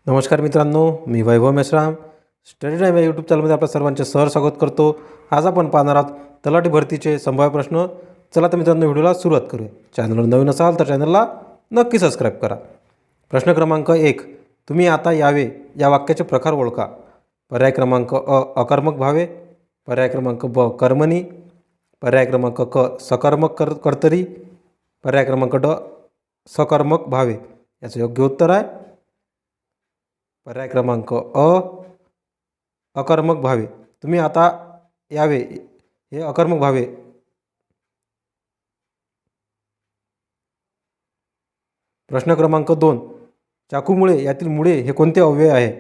नमस्कार मित्रांनो, मी वैभव Meshram study time या यूट्यूब चॅनलमध्ये आपल्या सर्वांचे स्वागत करतो। आज आपण पाहणार आहोत तलाठी भरतीचे संभाव्य प्रश्न। चला तर मित्रांनो, व्हिडिओला सुरुवात करूया। चॅनलवर नवीन असाल तर चॅनलला नक्की सबस्क्राईब करा। प्रश्न क्रमांक 1, तुम्ही आता यावे या वाक्याचे प्रकार ओळखा। पर्याय क्रमांक अ, अकर्मक भावे। पर्याय क्रमांक ब, कर्मणी। पर्याय क्रमांक क, सकर्मक कर्तरी। पर्याय क्रमांक ड, सकर्मक भावे। याचं योग्य उत्तर आहे पर्याय क्रमांक अ, अकर्मक भावे। तुम्ही आता यावे हे अकर्मक भावे। प्रश्न क्रमांक 2, चाकूमुळे यातील मुळे हे कोणते अव्यय आहे?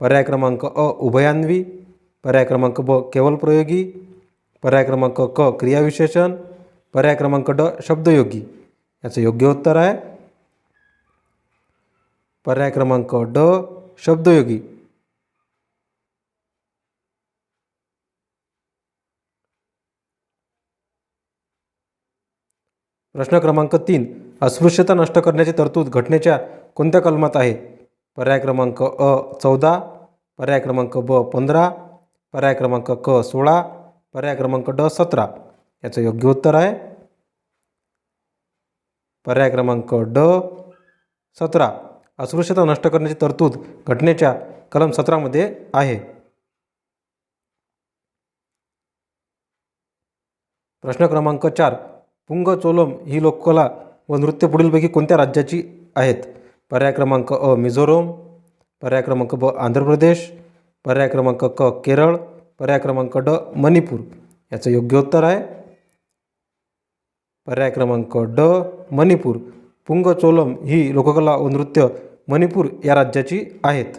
पर्याय क्रमांक अ, उभयान्वी। पर्याय क्रमांक ब, केवल प्रयोगी। पर्याय क्रमांक क, क्रियाविशेषण। पर्याय क्रमांक ड, शब्दयोगी। याचं योग्य उत्तर आहे पर्याय क्रमांक ड, शब्दयोगी। प्रश्न क्रमांक 3, अस्पृश्यता नष्ट करण्याची तरतूद घटनेच्या कोणत्या कलमात आहे? पर्याय क्रमांक अ, 14। पर्याय क्रमांक ब, 15। पर्याय क्रमांक क, 16। पर्याय क्रमांक ड, 17। याचं योग्य उत्तर आहे पर्याय क्रमांक ड, 17। अस्पृश्यता नष्ट करण्याची तरतूद घटनेच्या कलम 17 मध्ये आहे। प्रश्न क्रमांक 4, पुंग चोलम ही लोककला व नृत्य पुढीलपैकी कोणत्या राज्याची आहेत? पर्याय क्रमांक अ, मिझोरम। पर्याय क्रमांक ब, आंध्र प्रदेश। पर्याय क्रमांक क, केरळ। पर्याय क्रमांक ड, मणिपूर। याचं योग्य उत्तर आहे पर्याय क्रमांक ड, मणिपूर। पुंग चोलम ही लोककला व नृत्य मणिपूर या राज्याची आहेत।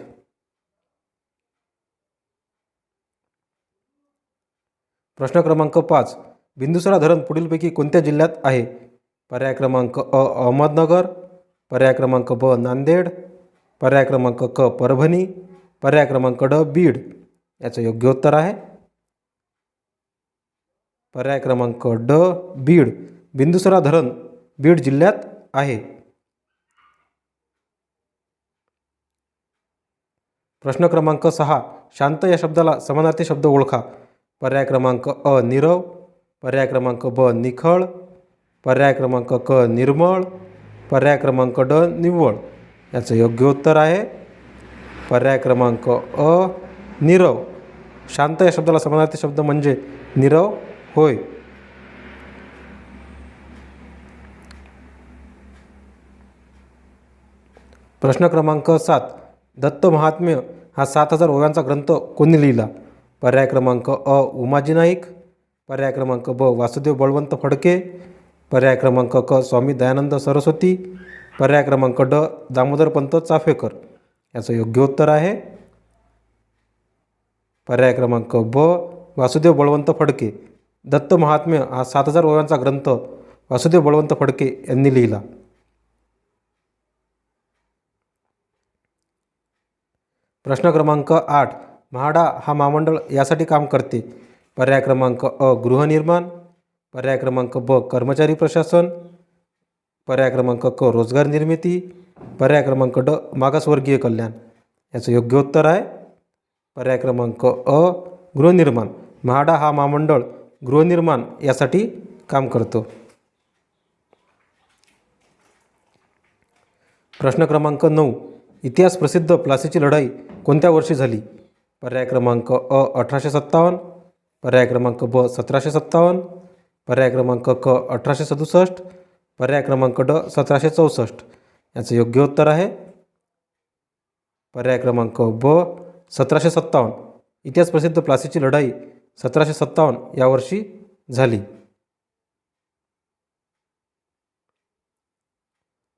प्रश्न क्रमांक 5, बिंदुसरा धरण पुढीलपैकी कोणत्या जिल्ह्यात आहे? पर्याय क्रमांक अ, अहमदनगर। पर्याय क्रमांक ब, नांदेड। पर्याय क्रमांक क, परभणी। पर्याय क्रमांक ड, बीड। याचं योग्य उत्तर आहे पर्याय क्रमांक ड, बीड। बिंदुसरा धरण बीड जिल्ह्यात आहे। प्रश्न क्रमांक 6, शांत या शब्दाला समानार्थी शब्द ओळखा। पर्याय क्रमांक अ, नीरव। पर्याय क्रमांक ब, निखळ। पर्याय क्रमांक क, निर्मळ। पर्याय क्रमांक ड, निव्वळ। याचं योग्य उत्तर आहे पर्याय क्रमांक अ, नीरव। शांत या शब्दाला समानार्थी शब्द म्हणजे नीरव होय। प्रश्न क्रमांक 7, दत्त महात्म्य हा 7000 ओव्यांचा ग्रंथ कोणी लिहिला? पर्याय क्रमांक अ, उमाजी नाईक। पर्याय क्रमांक ब, वासुदेव बळवंत फडके। पर्याय क्रमांक क, स्वामी दयानंद सरस्वती। पर्याय क्रमांक ड, दामोदरपंत चाफेकर। याचं योग्य उत्तर आहे पर्याय क्रमांक ब, वासुदेव बळवंत फडके। दत्त महात्म्य हा 7000 ओव्यांचा ग्रंथ वासुदेव बळवंत फडके यांनी लिहिला। प्रश्न क्रमांक 8, म्हाडा हा महामंडळ यासाठी काम करते? पर्याय क्रमांक अ, गृहनिर्माण। पर्याय क्रमांक ब, कर्मचारी प्रशासन। पर्याय क्रमांक क, रोजगार निर्मिती। पर्याय क्रमांक ड, मागासवर्गीय कल्याण। याचं योग्य उत्तर आहे पर्याय क्रमांक अ, गृहनिर्माण। म्हाडा हा महामंडळ गृहनिर्माण यासाठी काम करतो। प्रश्न क्रमांक 9, इतिहास प्रसिद्ध प्लासीची लढाई कोणत्या वर्षी झाली? पर्याय क्रमांक अ, 1857। पर्याय क्रमांक ब, 1757। पर्याय क्रमांक क, 1867। पर्याय क्रमांक ड, 1764। याचं योग्य उत्तर आहे पर्याय क्रमांक ब, 1757। इतिहास प्रसिद्ध प्लासीची लढाई 1757 या वर्षी झाली।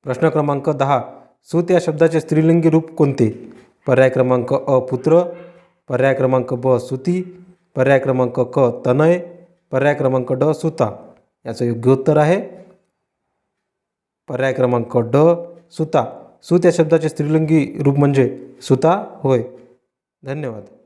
प्रश्न क्रमांक 10, सूत या शब्दाचे स्त्रीलिंगी रूप कोणते? पर्याय क्रमांक अ, पुत्र। पर्याय क्रमांक ब, सुती। पर्याय क्रमांक क, तनय। पर्याय क्रमांक ड, सुता। याचं योग्य उत्तर आहे पर्याय क्रमांक ड, सुता। सूत या शब्दाचे स्त्रीलिंगी रूप म्हणजे सुता होय। धन्यवाद।